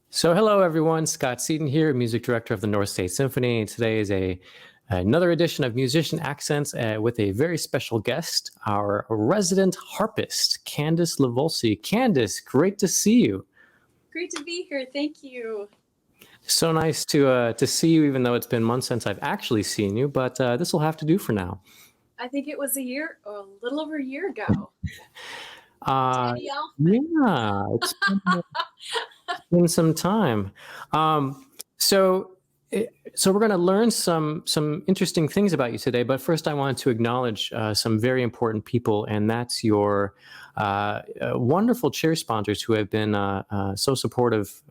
So, hello everyone. Scott Seaton here, music director of the North State Symphony. And today is another edition of Musician Accents with a very special guest, our resident harpist, Candace LiVolsi. Candace, great to see you. Great to be here. Thank you. So nice to see you, even though it's been months since I've actually seen you. But this will have to do for now. I think it was a little over a year ago. Yeah, it's been some time. So we're going to learn some interesting things about you today. But first, I wanted to acknowledge some very important people, and that's your wonderful chair sponsors who have been so supportive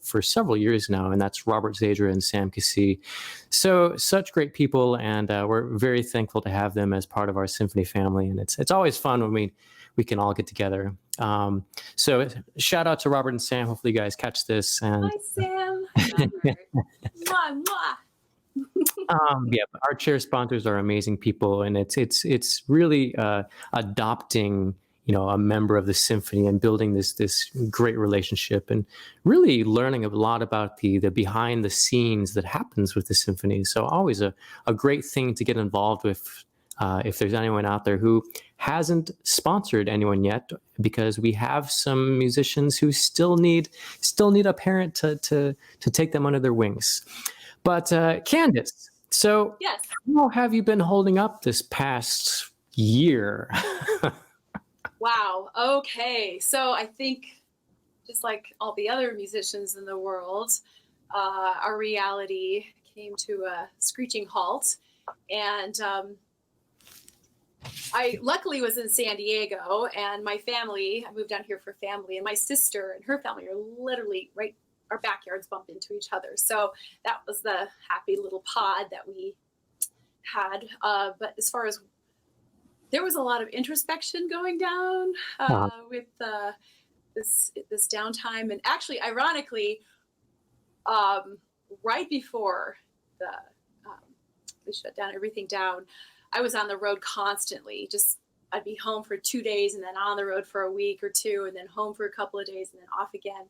for several years now, and that's Robert Zadra and Sam Cassie. So such great people, and we're very thankful to have them as part of our symphony family. And it's always fun when we can all get together. So shout out to Robert and Sam. Hopefully you guys catch this. And hi, Sam. Mwah, mwah. Yeah, but our chair sponsors are amazing people, and it's really adopting, a member of the symphony and building this great relationship, and really learning a lot about the behind the scenes that happens with the symphony. So always a great thing to get involved with. If there's anyone out there who hasn't sponsored anyone yet, because we have some musicians who still need a parent to take them under their wings. But Candace, so yes. How have you been holding up this past year? Wow. Okay. So I think just like all the other musicians in the world, our reality came to a screeching halt. And I luckily was in San Diego, and my family, I moved down here for family, and my sister and her family are literally right, our backyards bump into each other. So that was the happy little pod that we had. But as far as, there was a lot of introspection going down with this downtime. And actually, ironically, right before they shut everything down, I was on the road constantly. I'd be home for 2 days and then on the road for a week or two, and then home for a couple of days and then off again.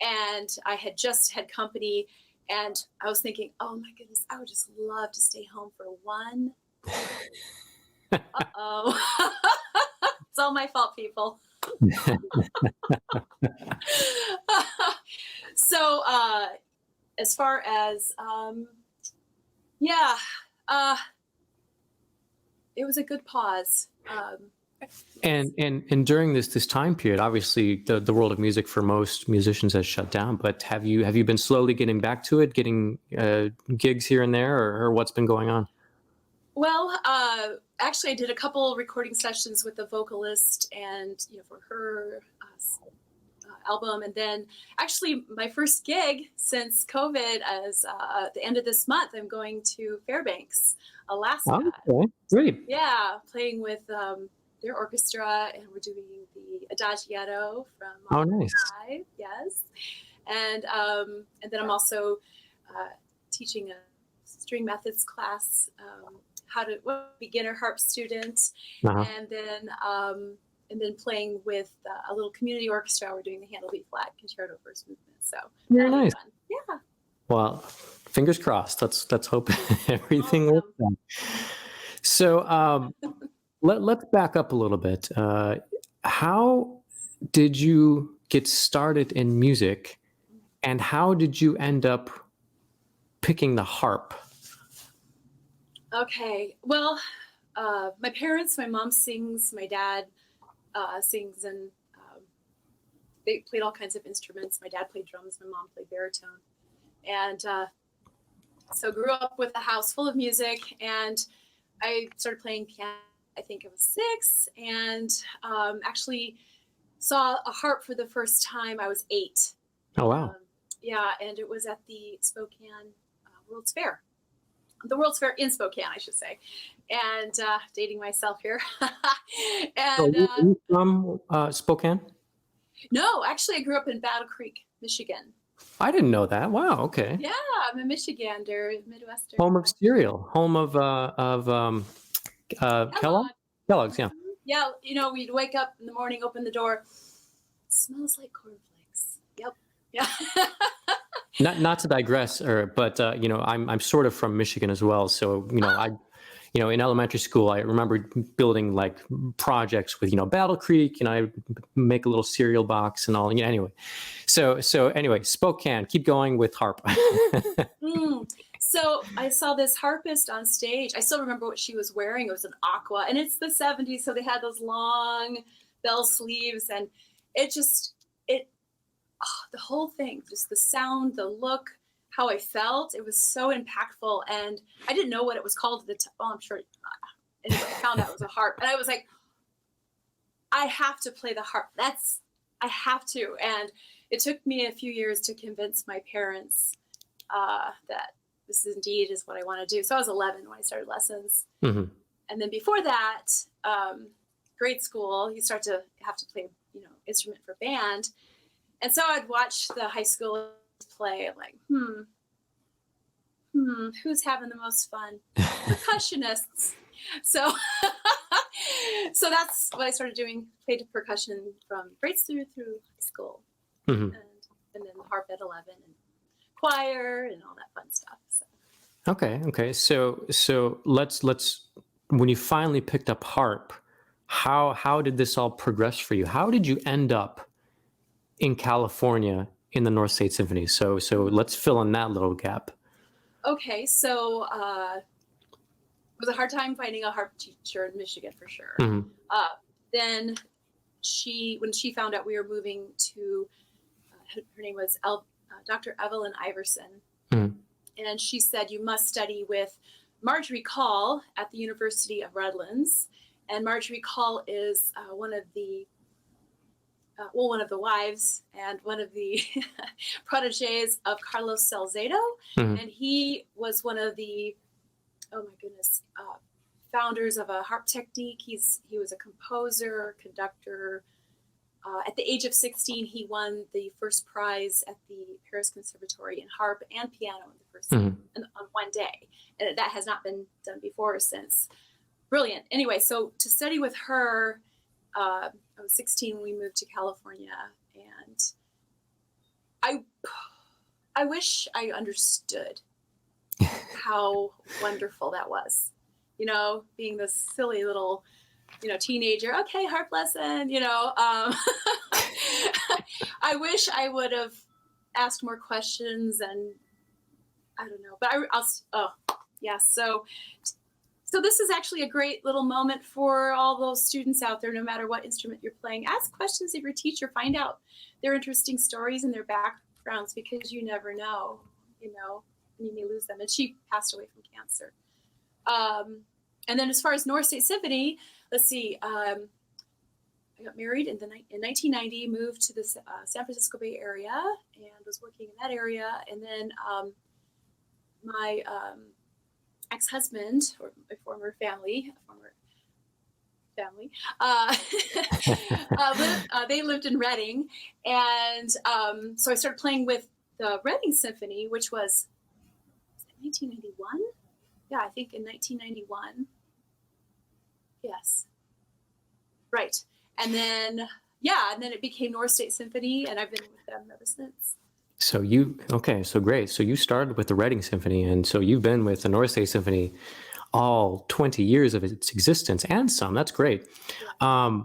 And I had just had company, and I was thinking, oh my goodness, I would just love to stay home for one. Uh-oh. It's all my fault, people. So as far as, it was a good pause. And during this time period, obviously the world of music for most musicians has shut down. But have you been slowly getting back to it, getting gigs here and there, or what's been going on? Well, actually, I did a couple recording sessions with the vocalist, and for her album, and then actually my first gig since COVID is at the end of this month. I'm going to Fairbanks, Alaska. Okay, great. Yeah, playing with their orchestra, and we're doing the Adagietto from nice. Live, yes, and then I'm also teaching a string methods class, beginner harp student, and then playing with a little community orchestra. We're doing the Handel B flat concerto first movement. So very nice. Fun. Yeah. Well, fingers crossed. Let's hope everything works out. So let's back up a little bit. How did you get started in music, and how did you end up picking the harp? Okay. Well, my parents, my mom sings, my dad sings, and they played all kinds of instruments. My dad played drums, my mom played baritone. And so grew up with a house full of music, and I started playing piano, I think I was 6, and actually saw a harp for the first time. I was 8. Oh, wow. Yeah, and it was at the Spokane World's Fair. The World's Fair in Spokane, I should say. And dating myself here. And are you from Spokane? No, actually, I grew up in Battle Creek, Michigan. I didn't know that. Wow. Okay. Yeah, I'm a Michigander, Midwestern. Home of cereal. Home of Kellogg? Kellogg's, yeah. Yeah, we'd wake up in the morning, open the door. Smells like cornflakes. Yep. Yeah. Not to digress, but I'm sort of from Michigan as well. So in elementary school, I remember building like projects with Battle Creek, and I make a little cereal box and all. Anyway, so anyway, Spokane. Keep going with harp. So I saw this harpist on stage. I still remember what she was wearing. It was an aqua, and it's the 70s, so they had those long bell sleeves, and the whole thing, just the sound, the look, how I felt, it was so impactful. And I didn't know what it was called at the time. Well, I'm sure anyway, I found out it was a harp, and I was like, I have to play the harp. I have to. And it took me a few years to convince my parents that this indeed is what I want to do. So I was 11 when I started lessons. Mm-hmm. And then before that, grade school, you start to have to play, instrument for band. And so I'd watch the high school play, like, who's having the most fun? Percussionists. So that's what I started doing, played percussion from grade through high school. Mm-hmm. And then the harp at 11 and choir and all that fun stuff. So. Okay. So let's when you finally picked up harp, how did this all progress for you? How did you end up in California in the North State Symphony? So let's fill in that little gap. Okay, so it was a hard time finding a harp teacher in Michigan for sure. Mm-hmm. Then when she found out we were moving to, her name was Dr. Evelyn Iverson, mm-hmm. and she said, you must study with Marjorie Call at the University of Redlands. And Marjorie Call is one of the wives and one of the proteges of Carlos Salcedo. Mm-hmm. And he was one of the, founders of a harp technique. He was a composer, conductor. At the age of 16, he won the first prize at the Paris Conservatory in harp and piano on one day. And that has not been done before since. Brilliant. Anyway, so to study with her, I was 16 when we moved to California, and I wish I understood how wonderful that was. Being this silly little, teenager. Okay, harp lesson. I wish I would have asked more questions, and I don't know. But So this is actually a great little moment for all those students out there, no matter what instrument you're playing. Ask questions of your teacher. Find out their interesting stories and their backgrounds, because you never know, and you may lose them. And she passed away from cancer. And then as far as North State Symphony, let's see. I got married in 1990, moved to the San Francisco Bay Area, and was working in that area. And then my ex-husband, or my former family, they lived in Reading, and so I started playing with the Reading Symphony, which was 1991. Yeah, I think in 1991. Yes, right. And then it became North State Symphony, and I've been with them ever since. So so great. So you started with the Reading Symphony, and so you've been with the North State Symphony all 20 years of its existence and some. That's great. Yeah.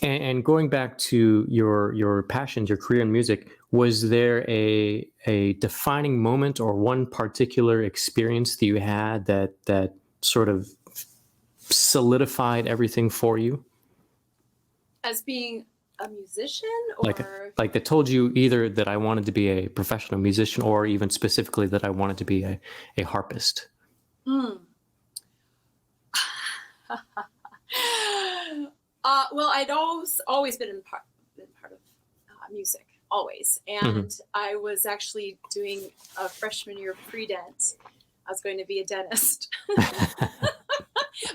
And going back to your passions, your career in music, was there a defining moment or one particular experience that you had that sort of solidified everything for you? As being a musician, or like that told you either that I wanted to be a professional musician, or even specifically that I wanted to be a harpist? Well, I'd always been part of music, always. And I was actually doing a freshman year pre-dent. I was going to be a dentist.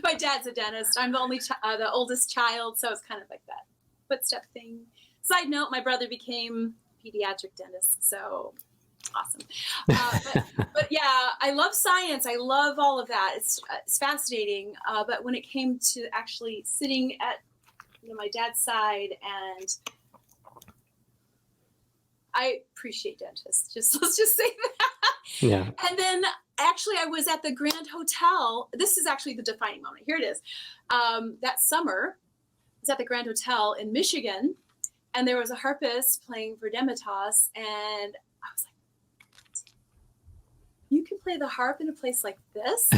My dad's a dentist. I'm the oldest child, so it's kind of like that footstep thing. Side note, my brother became a pediatric dentist, so awesome. But yeah, I love science. I love all of that. It's fascinating. But when it came to actually sitting at my dad's side and I appreciate dentists. Let's just say that. Yeah. And then actually I was at the Grand Hotel. This is actually the defining moment. Here it is. That summer, I was at the Grand Hotel in Michigan, and there was a harpist playing Verdemitas, and I was like, you can play the harp in a place like this?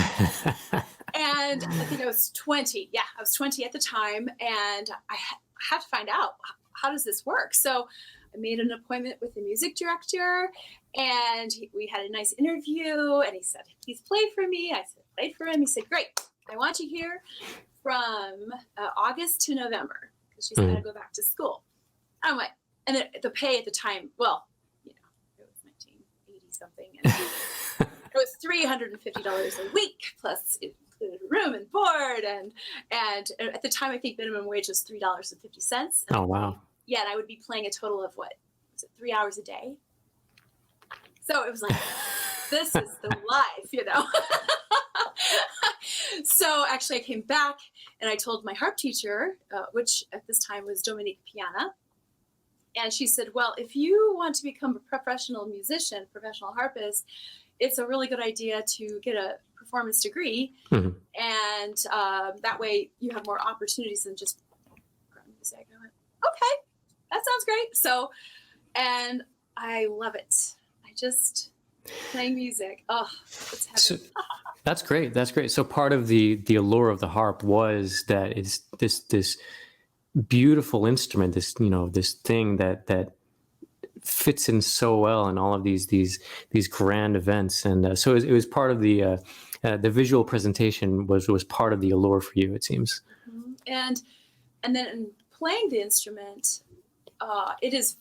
And I think I was 20. Yeah, I was 20 at the time, and I had to find out, how does this work? So I made an appointment with the music director, and we had a nice interview, and he said, please play for me. I said, play for him. He said, great. I want you here from August to November, because she's got to go back to school. I'm like, and the pay at the time, well, you know, it was 1980 something, and it was $350 a week, plus it included room and board, and at the time I think minimum wage was $3.50. Oh wow. Yeah, and I would be playing a total of 3 hours a day. So it was like, this is the life, you know. So actually I came back and I told my harp teacher, which at this time was Dominique Piana. And she said, well, if you want to become a professional musician, professional harpist, it's a really good idea to get a performance degree. And that way you have more opportunities than just music. I went, okay, that sounds great. So, and I love it. I just playing music. Oh, it's heaven. So, that's great. That's great. So part of the allure of the harp was that it's this beautiful instrument, this, you know, this thing that fits in so well in all of these grand events. And so it was part of the visual presentation was part of the allure for you, it seems. And then in playing the instrument, it is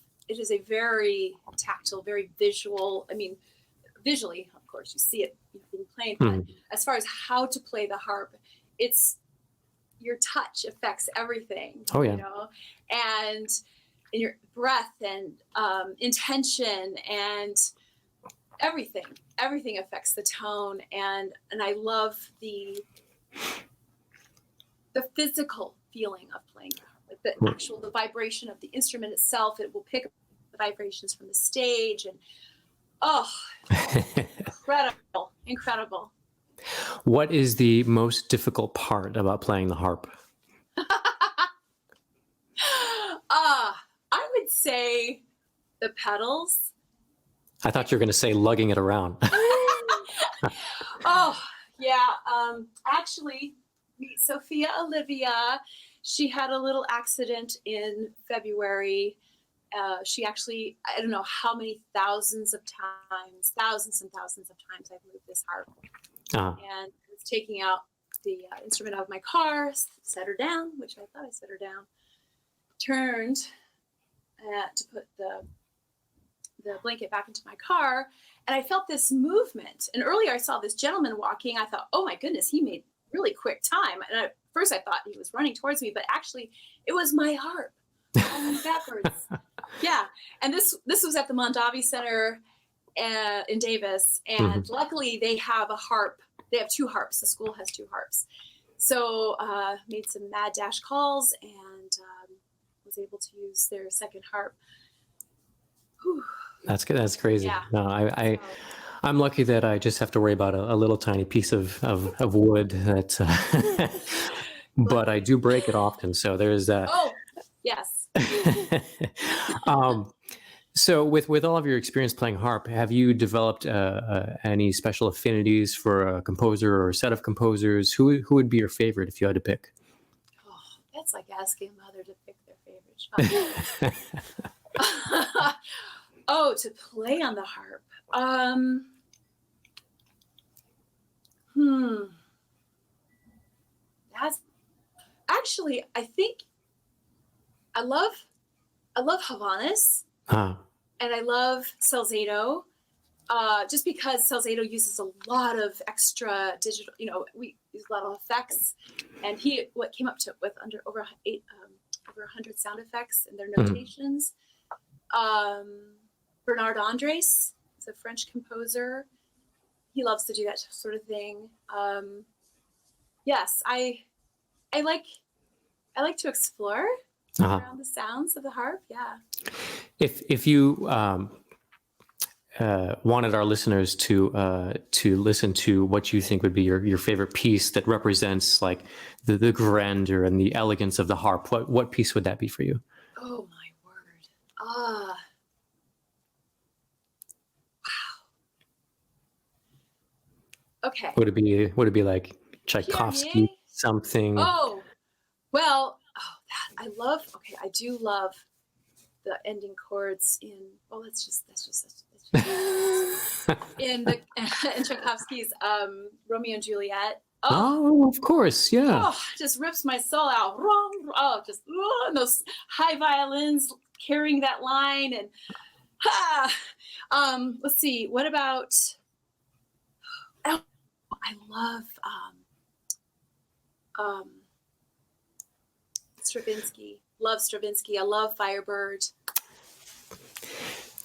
a very tactile, very visual. I mean, visually, of course, you see it being played, but as far as how to play the harp, it's your touch affects everything. Oh yeah. You know, and your breath and intention and everything affects the tone, and I love the physical feeling of playing the harp, like the vibration of the instrument itself. It will pick up the vibrations from the stage, and incredible. What is the most difficult part about playing the harp? I would say the pedals. I thought you were going to say lugging it around. Oh, yeah. Actually, meet Sophia Olivia. She had a little accident in February. She actually, I don't know how many thousands and thousands of times I've moved this harp. And it's taking out the instrument out of my car, set her down, which I thought I set her down, turned to put the blanket back into my car, and I felt this movement. And earlier I saw this gentleman walking. I thought, oh my goodness, he made really quick time. And at first I thought he was running towards me, but actually it was my harp falling backwards. Yeah. And this was at the Mondavi Center in Davis. And luckily they have a harp. They have 2 harps. The school has 2 harps. So made some mad dash calls and was able to use their second harp. Whew. That's good. That's crazy. Yeah. No, I'm lucky that I just have to worry about a little tiny piece of wood that, but I do break it often. So there's that. Oh, yes. So with all of your experience playing harp, have you developed any special affinities for a composer or a set of composers? Who would be your favorite if you had to pick? Oh, that's like asking a mother to pick their favorite child. Oh, to play on the harp. That's actually, I think I love Havanas. And I love Salzedo, just because Salzedo uses a lot of extra digital, you know, we use a lot of effects, and he came up with over 100 sound effects in their notations. Bernard Andres is a French composer. He loves to do that sort of thing. Yes, I like to explore. Uh-huh. around the sounds of the harp. Yeah. If you wanted our listeners to listen to what you think would be your favorite piece that represents like the grandeur and the elegance of the harp, what piece would that be for you? Oh my word. Ah. Okay. Would it be like Tchaikovsky Pierre. something? Oh, well, okay, I do love the ending chords in, oh, in the, in Tchaikovsky's Romeo and Juliet. Oh, of course, yeah. Just rips my soul out. And those high violins carrying that line. And let's see, what about, oh, I love Stravinsky. Love Stravinsky. I love Firebird.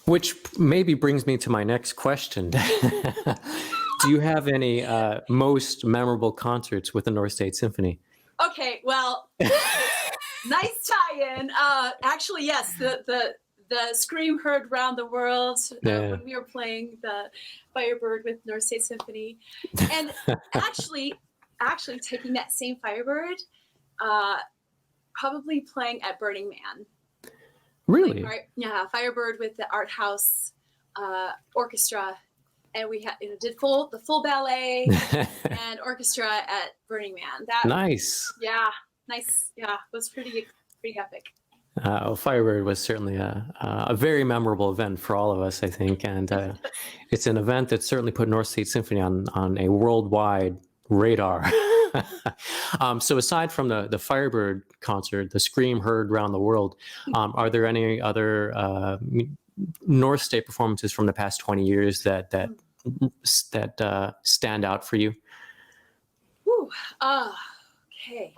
Which maybe brings me to my next question. Do you have any most memorable concerts with the North State Symphony? Okay, well, nice tie-in. Actually, yes, the scream heard round the world when we were playing the Firebird with North State Symphony, and actually taking that same Firebird, probably playing at Burning Man. Really? Yeah, Firebird with the art house orchestra, and we had did the full ballet and orchestra at Burning Man. That nice. Yeah, nice. Yeah, it was pretty epic. Firebird was certainly a very memorable event for all of us, I think, and it's an event that certainly put North State Symphony on a worldwide radar. So aside from the Firebird concert, the scream heard around the world, are there any other North State performances from the past 20 years that stand out for you? Whew. Okay.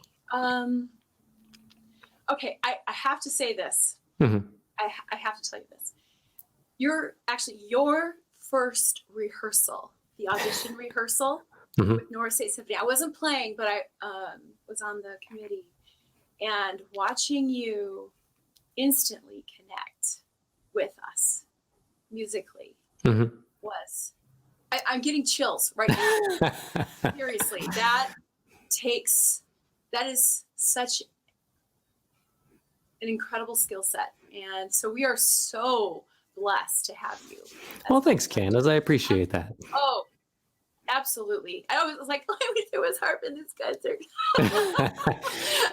Okay, I have to say this. Mm-hmm. I have to tell you this. Your first rehearsal, the audition rehearsal, mm-hmm. with North State Symphony. I wasn't playing, but I was on the committee, and watching you instantly connect with us musically, mm-hmm. was. I'm getting chills right now. Seriously, that is such an incredible skill set, and so we are so blessed to have you. Well, thanks, Candace. I appreciate that. Oh, absolutely. I was like, let me do his harp in this concert.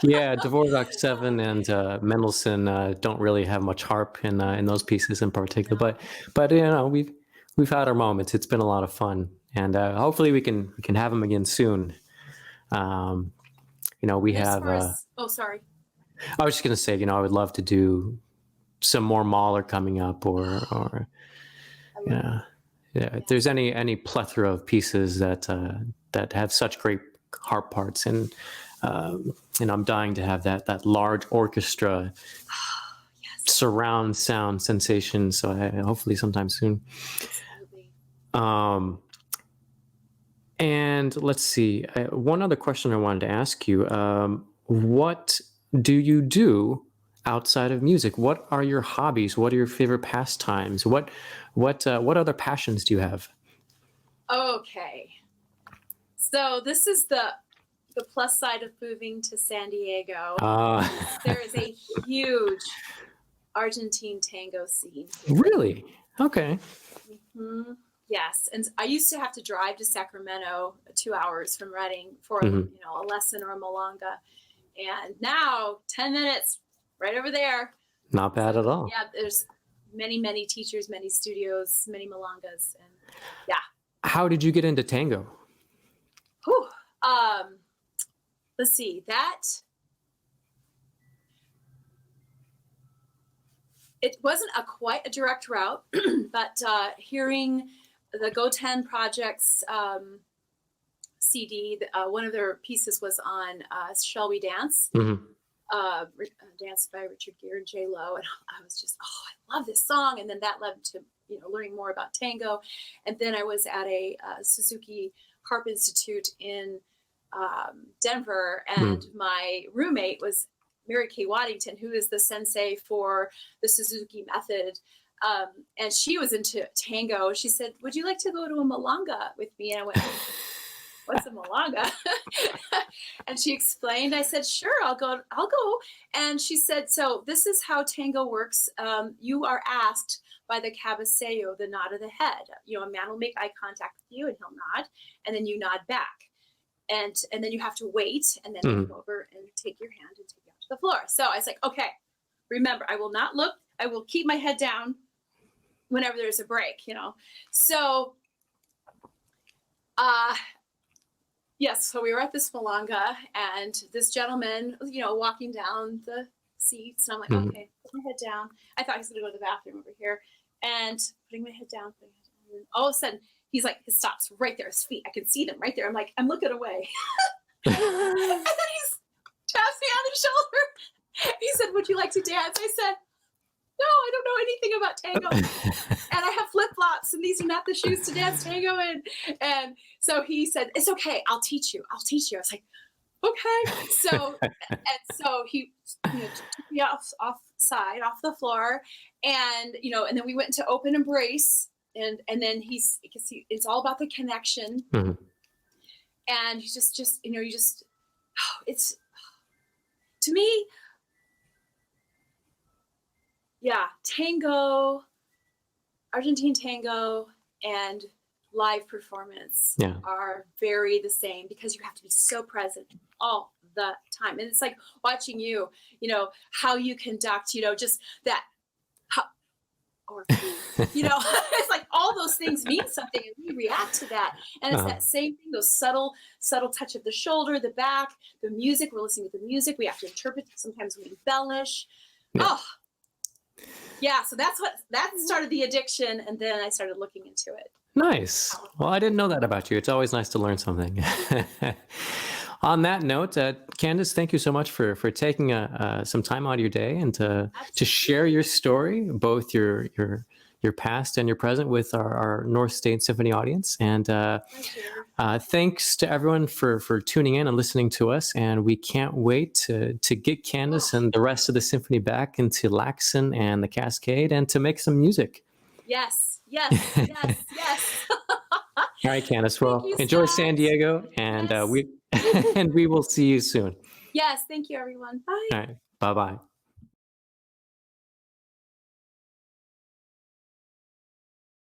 Yeah, Dvorak 7 and Mendelssohn don't really have much harp in those pieces in particular, but we've had our moments. It's been a lot of fun, and hopefully we can have them again soon. We have. Oh, sorry. I was just going to say, I would love to do some more Mahler coming up, or yeah. If there's any plethora of pieces that have such great harp parts, and I'm dying to have that large orchestra surround sound sensation. So hopefully sometime soon. Absolutely. And let's see, one other question I wanted to ask you. What do you do outside of music? What are your hobbies? What are your favorite pastimes? What other passions do you have? Okay. So this is the plus side of moving to San Diego. There is a huge Argentine tango scene here. Really? Okay. Mm-hmm. Yes, and I used to have to drive to Sacramento 2 hours from Redding for mm-hmm. A lesson or a milonga, and now 10 minutes right over there. Not bad at all. Yeah, there's many teachers, many studios, many milongas, and yeah. How did you get into tango? Whew. Let's see, it wasn't quite a direct route, but hearing the Go 10 Project's CD, one of their pieces was on Shall We Dance? Mm-hmm. Danced by Richard Gere and J Lo, and I was just, I love this song. And then that led to learning more about tango, and then I was at a Suzuki Harp Institute in Denver, and my roommate was Mary Kay Waddington, who is the sensei for the Suzuki method. And she was into tango. She said, "Would you like to go to a milonga with me?" And I went, "What's a milonga?" And she explained. I said, "Sure, I'll go. I'll go." And she said, "So this is how tango works. You are asked by the cabeceo, the nod of the head. You know, a man will make eye contact with you, and he'll nod, and then you nod back, and then you have to wait, and then come over and take your hand and take you out to the floor." So I was like, "Okay, remember, I will not look. I will keep my head down whenever there's a break, you know." So, yes, so we were at this milonga, and this gentleman, you know, walking down the seats, and I'm like, "Okay, put my head down." I thought he was going to go to the bathroom over here, and putting my head down, and all of a sudden, he's like, he stops right there, his feet. I can see them right there. I'm like, I'm looking away. And then he's taps me on the shoulder. He said, "Would you like to dance?" I said, "No, I don't know anything about tango. And I have flip-flops, and these are not the shoes to dance tango in." And so he said, "It's okay. I'll teach you. I'll teach you." I was like, "Okay." So he, you know, took me off the floor, and, you know, and then we went into open embrace, and then it's all about the connection. And you just, you know, it's, to me, yeah, tango, Argentine tango, and live performance are very the same, because you have to be so present all the time. And it's like watching you, you know, how you conduct, you know, just that, or, you know, it's like all those things mean something, and we react to that. And it's that same thing, those subtle touch of the shoulder, the back, the music. We're listening to the music. We have to interpret. Sometimes we embellish. Oh, yeah. So that started the addiction. And then I started looking into it. Nice. Well, I didn't know that about you. It's always nice to learn something. On that note, Candace, thank you so much for taking some time out of your day and to share your story, both your past and your present, with our North State Symphony audience. And thanks to everyone for tuning in and listening to us. And we can't wait to get Candace and the rest of the symphony back into Laxon and the Cascade, and to make some music. Yes. All right, Candace. Well, enjoy San Diego, and we will see you soon. Yes. Thank you, everyone. Bye. All right. Bye-bye.